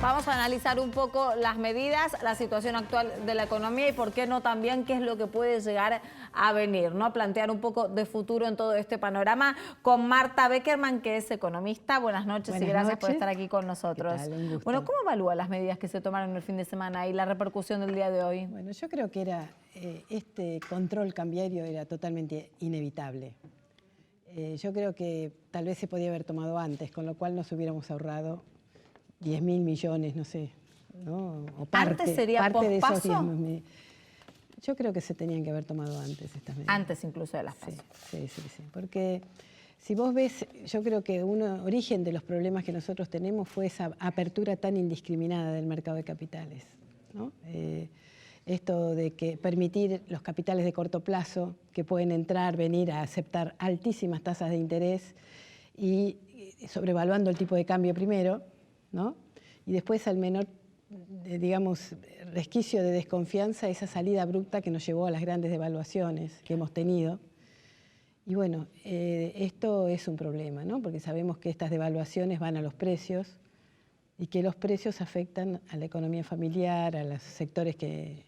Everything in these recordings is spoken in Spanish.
Vamos a analizar un poco las medidas, la situación actual de la economía y por qué no también qué es lo que puede llegar a venir, ¿no? Plantear un poco de futuro en todo este panorama con Marta Beckerman, que es economista. Buenas noches y gracias por estar aquí con nosotros. ¿Qué tal? Un gusto. Bueno, ¿cómo evalúa las medidas que se tomaron el fin de semana y la repercusión del día de hoy? Bueno, yo creo que este control cambiario era totalmente inevitable. Yo creo que tal vez se podía haber tomado antes, con lo cual nos hubiéramos ahorrado 10.000 millones, no sé, ¿no? O ¿Antes sería de esos pospaso? 10.000. Yo creo que se tenían que haber tomado antes estas medidas. Antes incluso de las PASO. Sí. Porque si vos ves, yo creo que un origen de los problemas que nosotros tenemos fue esa apertura tan indiscriminada del mercado de capitales, ¿no? Esto de que permitir los capitales de corto plazo que pueden entrar, venir a aceptar altísimas tasas de interés y sobrevaluando el tipo de cambio primero, ¿no? Y después al menor, digamos, resquicio de desconfianza, esa salida abrupta que nos llevó a las grandes devaluaciones que hemos tenido. Y bueno, esto es un problema, ¿no? Porque sabemos que estas devaluaciones van a los precios y que los precios afectan a la economía familiar, a los sectores que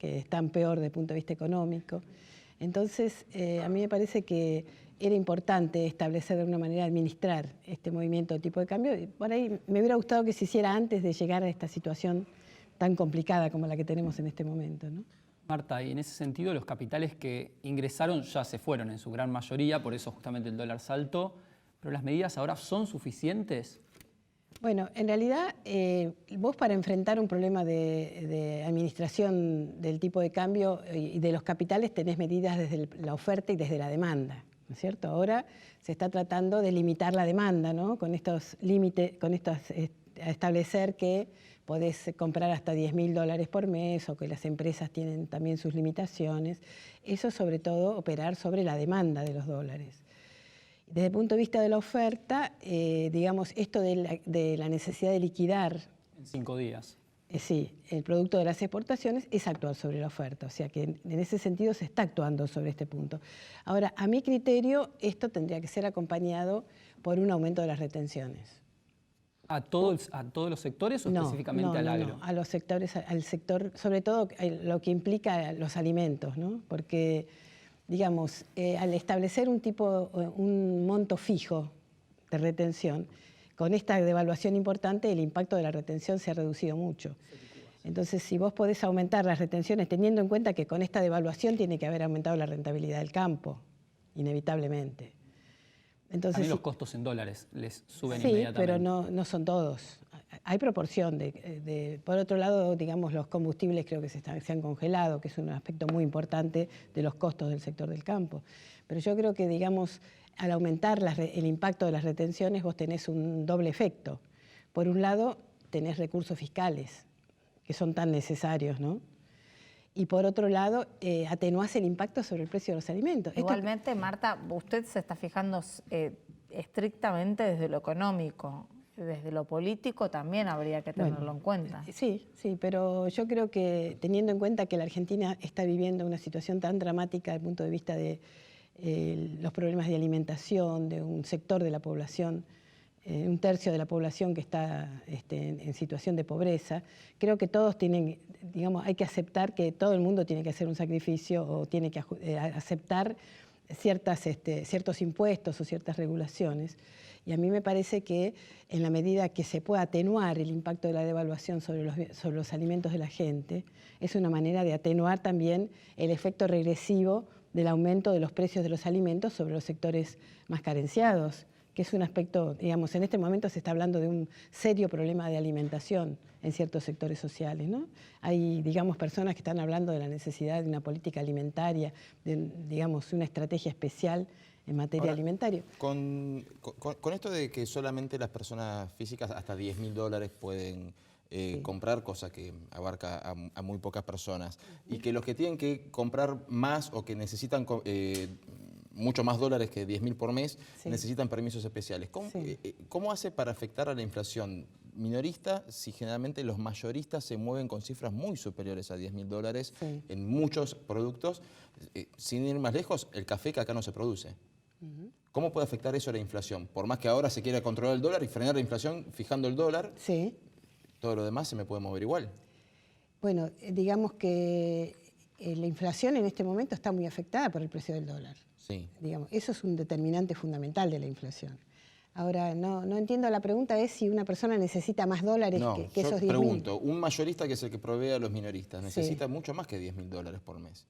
están peor desde el punto de vista económico. Entonces, a mí me parece que era importante establecer de alguna manera, administrar este movimiento de tipo de cambio. Y por ahí me hubiera gustado que se hiciera antes de llegar a esta situación tan complicada como la que tenemos en este momento, ¿no? Marta, y en ese sentido los capitales que ingresaron ya se fueron en su gran mayoría, por eso justamente el dólar saltó, pero las medidas ahora son suficientes. Bueno, en realidad vos para enfrentar un problema de administración del tipo de cambio y de los capitales tenés medidas desde la oferta y desde la demanda, ¿no es cierto? Ahora se está tratando de limitar la demanda, ¿no? Con estos límites, a establecer que podés comprar hasta $10.000 por mes o que las empresas tienen también sus limitaciones. Eso sobre todo operar sobre la demanda de los dólares. Desde el punto de vista de la oferta, digamos, esto de la necesidad de liquidar En 5 días. Sí, el producto de las exportaciones es actuar sobre la oferta, o sea que en ese sentido se está actuando sobre este punto. Ahora, a mi criterio, esto tendría que ser acompañado por un aumento de las retenciones. ¿A todos los sectores o específicamente al agro? No, a los sectores, al sector, sobre todo lo que implica los alimentos, ¿no? Porque, digamos, al establecer un monto fijo de retención, con esta devaluación importante, el impacto de la retención se ha reducido mucho. Entonces, si vos podés aumentar las retenciones, teniendo en cuenta que con esta devaluación tiene que haber aumentado la rentabilidad del campo, inevitablemente. Entonces, también los costos en dólares les suben sí, inmediatamente. pero no son todos. Hay proporción. Por otro lado, digamos, los combustibles creo que se han congelado, que es un aspecto muy importante de los costos del sector del campo. Pero yo creo que, digamos, al aumentar el impacto de las retenciones, vos tenés un doble efecto. Por un lado, tenés recursos fiscales, que son tan necesarios, ¿no? Y por otro lado, atenuás el impacto sobre el precio de los alimentos. Igualmente, Marta, usted se está fijando estrictamente desde lo económico. Desde lo político también habría que tenerlo en cuenta. Sí, pero yo creo que teniendo en cuenta que la Argentina está viviendo una situación tan dramática desde el punto de vista de los problemas de alimentación, de un sector de la población, un tercio de la población que está en situación de pobreza, creo que todos tienen, digamos, hay que aceptar que todo el mundo tiene que hacer un sacrificio o tiene que aceptar ciertos impuestos o ciertas regulaciones. Y a mí me parece que en la medida que se pueda atenuar el impacto de la devaluación sobre los alimentos de la gente, es una manera de atenuar también el efecto regresivo del aumento de los precios de los alimentos sobre los sectores más carenciados, que es un aspecto, digamos, en este momento se está hablando de un serio problema de alimentación en ciertos sectores sociales, ¿no? Hay, digamos, personas que están hablando de la necesidad de una política alimentaria, de, digamos, una estrategia especial en materia alimentaria. Con esto de que solamente las personas físicas hasta $10.000 pueden comprar, cosa que abarca a muy pocas personas, y que los que tienen que comprar más o que necesitan mucho más dólares que 10.000 por mes, necesitan permisos especiales. ¿Cómo hace para afectar a la inflación minorista si generalmente los mayoristas se mueven con cifras muy superiores a $10.000 en muchos productos? Sin ir más lejos, el café que acá no se produce. ¿Cómo puede afectar eso a la inflación? Por más que ahora se quiera controlar el dólar y frenar la inflación fijando el dólar, todo lo demás se me puede mover igual. Bueno, digamos que la inflación en este momento está muy afectada por el precio del dólar. Sí. Digamos, eso es un determinante fundamental de la inflación. Ahora, no entiendo, la pregunta es si una persona necesita más dólares No, que esos 10.000. yo pregunto, un mayorista que es el que provee a los minoristas, necesita mucho más que 10.000 dólares por mes.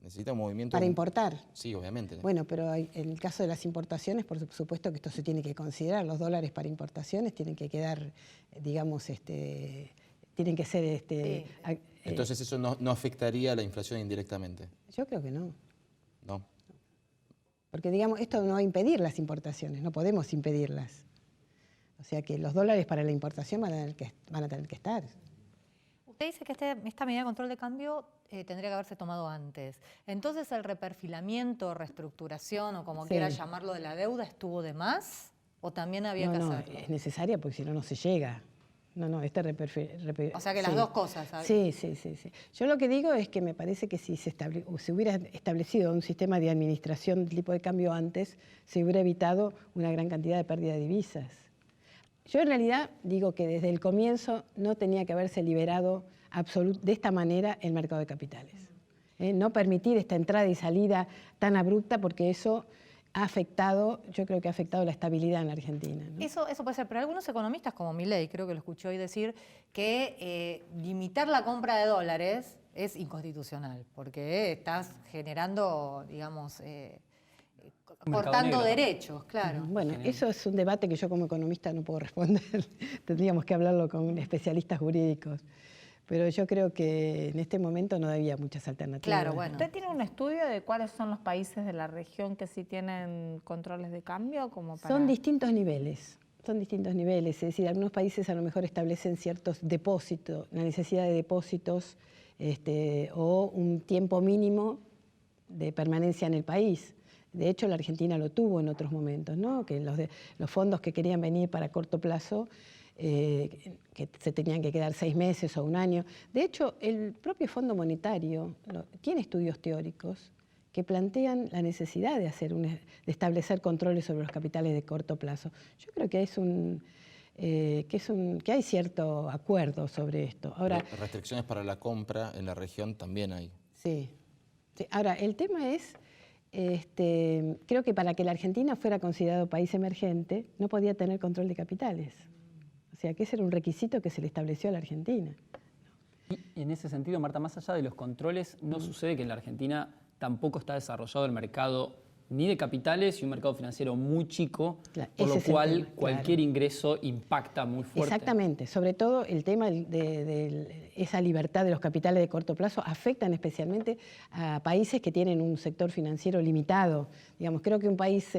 Necesita un movimiento... Para importar. Sí, obviamente. Bueno, pero en el caso de las importaciones, por supuesto que esto se tiene que considerar. Los dólares para importaciones tienen que quedar, digamos, tienen que ser... Entonces eso no afectaría a la inflación indirectamente. Yo creo que no. No. Porque, digamos, esto no va a impedir las importaciones, no podemos impedirlas. O sea que los dólares para la importación van a tener que estar. Usted dice que esta medida de control de cambio tendría que haberse tomado antes. Entonces, ¿el reperfilamiento, reestructuración o como quiera llamarlo de la deuda estuvo de más? ¿O también había que hacerlo? No, es necesaria porque si no, no se llega. O sea que las dos cosas. Sí. Yo lo que digo es que me parece que si se hubiera establecido un sistema de administración del tipo de cambio antes, se hubiera evitado una gran cantidad de pérdida de divisas. Yo en realidad digo que desde el comienzo no tenía que haberse liberado de esta manera el mercado de capitales. No permitir esta entrada y salida tan abrupta porque eso ha afectado, yo creo que ha afectado la estabilidad en la Argentina, ¿no? Eso puede ser, pero algunos economistas como Milei, creo que lo escuché hoy decir, que limitar la compra de dólares es inconstitucional, porque estás generando, digamos, cortando derechos, claro. Bueno, eso es un debate que yo como economista no puedo responder, tendríamos que hablarlo con especialistas jurídicos. Pero yo creo que en este momento no había muchas alternativas. Claro, bueno. ¿Usted tiene un estudio de cuáles son los países de la región que sí tienen controles de cambio? Son distintos niveles. Es decir, algunos países a lo mejor establecen ciertos depósitos, la necesidad de depósitos o un tiempo mínimo de permanencia en el país. De hecho, la Argentina lo tuvo en otros momentos, ¿no? Que los fondos que querían venir para corto plazo que se tenían que quedar 6 meses o un año. De hecho, el propio Fondo Monetario tiene estudios teóricos que plantean la necesidad de establecer controles sobre los capitales de corto plazo. Yo creo que que hay cierto acuerdo sobre esto. Ahora, restricciones para la compra en la región también hay. Sí. Ahora, el tema es, creo que para que la Argentina fuera considerado país emergente, no podía tener control de capitales. O sea, que ese era un requisito que se le estableció a la Argentina. Y en ese sentido, Marta, más allá de los controles, ¿no sucede que en la Argentina tampoco está desarrollado el mercado ni de capitales y un mercado financiero muy chico, Claro, por lo cual tema, cualquier ingreso impacta muy fuerte? Exactamente, sobre todo el tema de esa libertad de los capitales de corto plazo afectan especialmente a países que tienen un sector financiero limitado. Digamos, creo que un país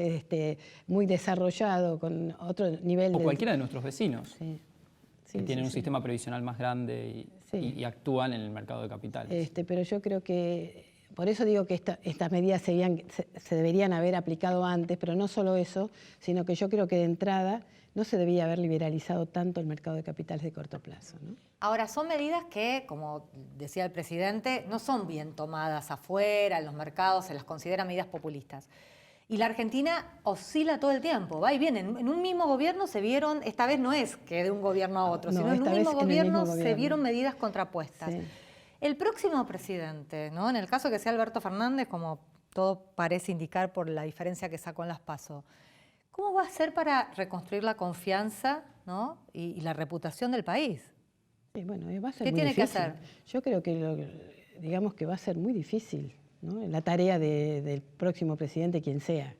muy desarrollado, con otro nivel o cualquiera de nuestros vecinos, que tienen un sistema previsional más grande y actúan en el mercado de capitales. Pero yo creo que, por eso digo que estas medidas se deberían haber aplicado antes, pero no solo eso, sino que yo creo que de entrada no se debía haber liberalizado tanto el mercado de capitales de corto plazo, ¿no? Ahora, son medidas que, como decía el presidente, no son bien tomadas afuera, en los mercados, se las considera medidas populistas. Y la Argentina oscila todo el tiempo, va y viene. En un mismo gobierno se vieron, esta vez no es que de un gobierno a otro, sino en un mismo gobierno se vieron medidas contrapuestas. Sí. El próximo presidente, ¿no? En el caso que sea Alberto Fernández, como todo parece indicar por la diferencia que sacó en las PASO, ¿cómo va a ser para reconstruir la confianza, ¿no? y la reputación del país? Sí, bueno, va a ser ¿Qué muy tiene difícil. que hacer? Yo creo que digamos que va a ser muy difícil, ¿no? La tarea del próximo presidente, quien sea.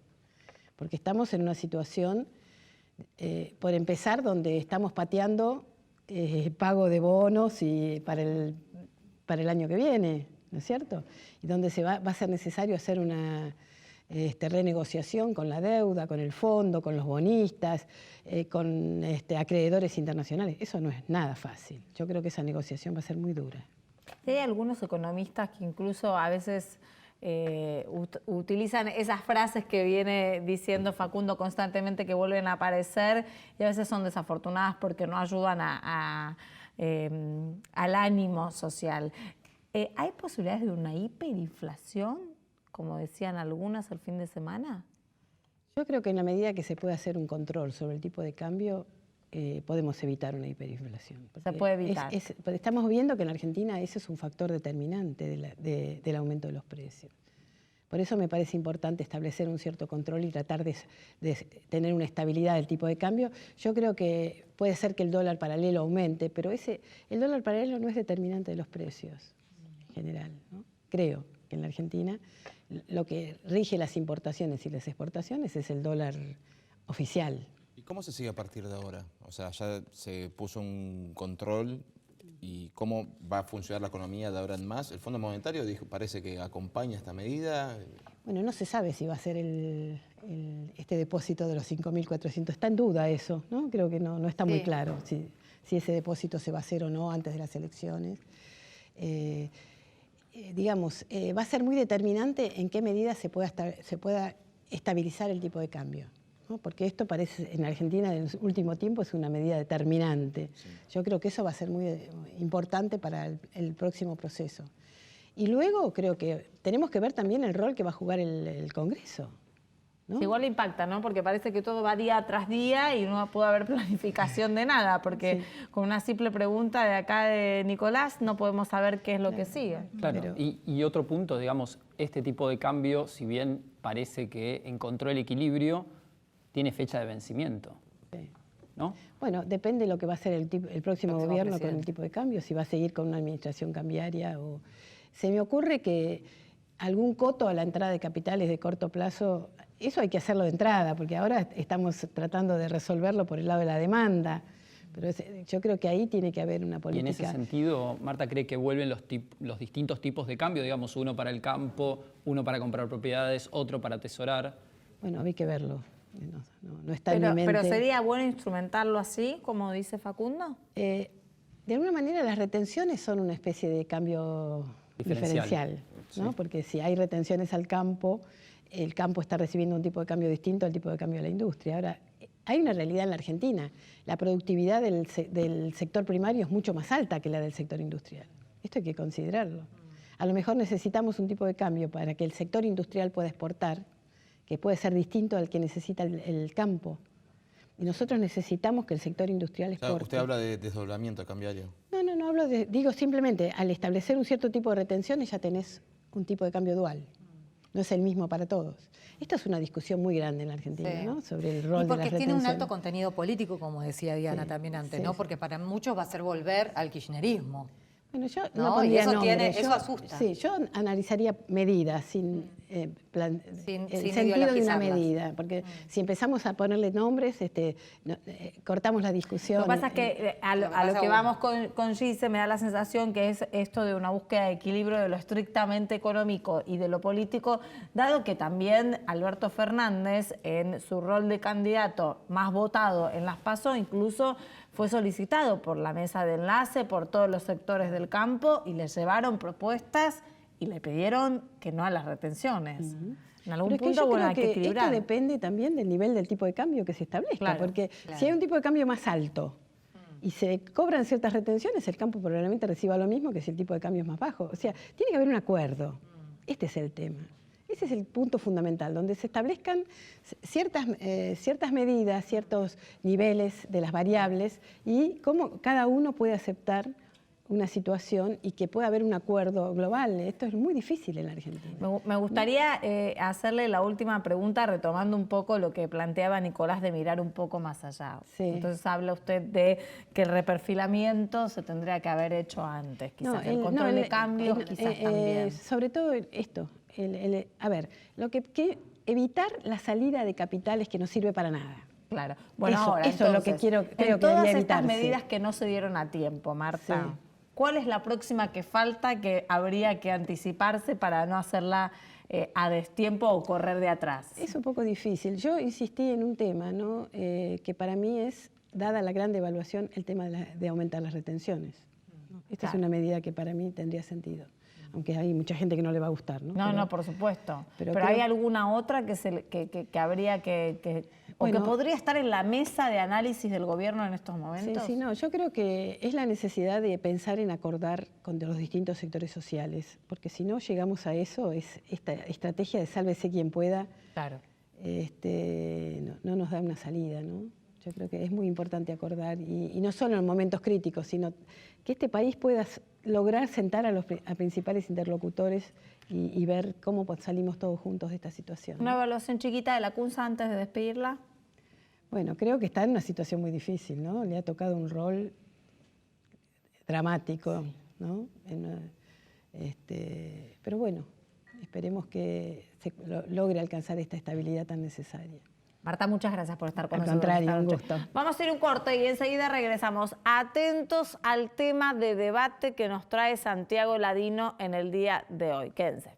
Porque estamos en una situación, por empezar, donde estamos pateando pago de bonos y para el año que viene, ¿no es cierto? Y donde va a ser necesario hacer una renegociación con la deuda, con el fondo, con los bonistas, con acreedores internacionales. Eso no es nada fácil. Yo creo que esa negociación va a ser muy dura. Hay algunos economistas que incluso a veces utilizan esas frases que viene diciendo Facundo constantemente, que vuelven a aparecer y a veces son desafortunadas porque no ayudan al ánimo social. ¿Hay posibilidades de una hiperinflación, como decían algunas el fin de semana? Yo creo que en la medida que se puede hacer un control sobre el tipo de cambio, podemos evitar una hiperinflación. Se puede evitar. Porque estamos viendo que en Argentina ese es un factor determinante del aumento de los precios. Por eso me parece importante establecer un cierto control y tratar de tener una estabilidad del tipo de cambio. Yo creo que puede ser que el dólar paralelo aumente, pero el dólar paralelo no es determinante de los precios en general, ¿no? Creo que en la Argentina lo que rige las importaciones y las exportaciones es el dólar oficial. ¿Y cómo se sigue a partir de ahora? O sea, ya se puso un control. ¿Y cómo va a funcionar la economía de ahora en más? El Fondo Monetario parece que acompaña esta medida. Bueno, no se sabe si va a ser este depósito de los 5.400. Está en duda eso, ¿no? Creo que no está muy claro si ese depósito se va a hacer o no antes de las elecciones. Va a ser muy determinante en qué medida se pueda estabilizar el tipo de cambio, ¿no? Porque esto parece, en Argentina en el último tiempo, es una medida determinante. Sí. Yo creo que eso va a ser muy importante para el próximo proceso. Y luego creo que tenemos que ver también el rol que va a jugar el Congreso, ¿no? Sí, igual impacta, ¿no? Porque parece que todo va día tras día y no puede haber planificación de nada, porque con una simple pregunta de acá de Nicolás no podemos saber qué es lo que sigue. Claro, y otro punto, digamos, este tipo de cambio, si bien parece que encontró el equilibrio, tiene fecha de vencimiento, ¿no? Bueno, depende de lo que va a hacer el próximo gobierno con el tipo de cambio, si va a seguir con una administración cambiaria o... Se me ocurre que algún coto a la entrada de capitales de corto plazo, eso hay que hacerlo de entrada, porque ahora estamos tratando de resolverlo por el lado de la demanda, pero yo creo que ahí tiene que haber una política. Y en ese sentido, Marta cree que vuelven los distintos tipos de cambio, digamos, uno para el campo, uno para comprar propiedades, otro para atesorar. Bueno, hay que verlo. No está en mi mente. ¿Pero sería bueno instrumentarlo así, como dice Facundo? De alguna manera las retenciones son una especie de cambio diferencial, ¿no? Sí. Porque si hay retenciones al campo, el campo está recibiendo un tipo de cambio distinto al tipo de cambio de la industria. Ahora, hay una realidad en la Argentina. La productividad del sector primario es mucho más alta que la del sector industrial. Esto hay que considerarlo. A lo mejor necesitamos un tipo de cambio para que el sector industrial pueda exportar, que puede ser distinto al que necesita el campo. Y nosotros necesitamos que el sector industrial exporte. Usted habla de desdoblamiento cambiario. No hablo digo simplemente, al establecer un cierto tipo de retenciones ya tenés un tipo de cambio dual. No es el mismo para todos. Esta es una discusión muy grande en la Argentina, ¿no? Sobre el rol de las retenciones. Porque tiene un alto contenido político, como decía Diana también antes, ¿no? Porque para muchos va a ser volver al kirchnerismo. Bueno, yo no pondría eso nombre. Eso asusta. Sí, yo analizaría medidas sin el sentido de una medida, porque si empezamos a ponerle nombres, cortamos la discusión. Lo que pasa es que a lo que vamos con Gise me da la sensación que es esto de una búsqueda de equilibrio de lo estrictamente económico y de lo político, dado que también Alberto Fernández, en su rol de candidato más votado en las PASO, incluso fue solicitado por la mesa de enlace, por todos los sectores del campo, y le llevaron propuestas y le pidieron que no a las retenciones. En algún punto, bueno, hay que equilibrar. Esto depende también del nivel del tipo de cambio que se establezca, porque si hay un tipo de cambio más alto y se cobran ciertas retenciones, el campo probablemente reciba lo mismo que si el tipo de cambio es más bajo. O sea, tiene que haber un acuerdo. Este es el tema. Ese es el punto fundamental, donde se establezcan ciertas medidas, ciertos niveles de las variables y cómo cada uno puede aceptar una situación y que pueda haber un acuerdo global. Esto es muy difícil en la Argentina. Me gustaría hacerle la última pregunta, retomando un poco lo que planteaba Nicolás de mirar un poco más allá. Sí. Entonces habla usted de que el reperfilamiento se tendría que haber hecho antes, quizás el control de cambios quizás también. Sobre todo esto. Lo que evitar la salida de capitales que no sirve para nada. Claro. Bueno, eso, ahora, eso entonces, es lo que creo que debía todas estas evitarse. medidas que no se dieron a tiempo, Marta, ¿cuál es la próxima que falta que habría que anticiparse para no hacerla a destiempo o correr de atrás? Es un poco difícil. Yo insistí en un tema, ¿no? Que para mí es, dada la gran devaluación, el tema de aumentar las retenciones. Esta es una medida que para mí tendría sentido. Aunque hay mucha gente que no le va a gustar, ¿no? No, por supuesto. Pero ¿hay alguna otra que habría que o que podría estar en la mesa de análisis del gobierno en estos momentos? Sí, yo creo que es la necesidad de pensar en acordar con los distintos sectores sociales, porque si no llegamos a eso, es esta estrategia de sálvese quien pueda, claro. No nos da una salida, ¿no? Yo creo que es muy importante acordar, y no solo en momentos críticos, sino que este país pueda lograr sentar a principales interlocutores y ver cómo salimos todos juntos de esta situación. Una evaluación chiquita de la CUNSA antes de despedirla. Bueno, creo que está en una situación muy difícil, ¿no? Le ha tocado un rol dramático, ¿no? Pero bueno, esperemos que se logre alcanzar esta estabilidad tan necesaria. Marta, muchas gracias por estar con Al nosotros. contrario, esta un noche. gusto. Vamos a ir un corte y enseguida regresamos. Atentos al tema de debate que nos trae Santiago Ladino en el día de hoy. Quédense.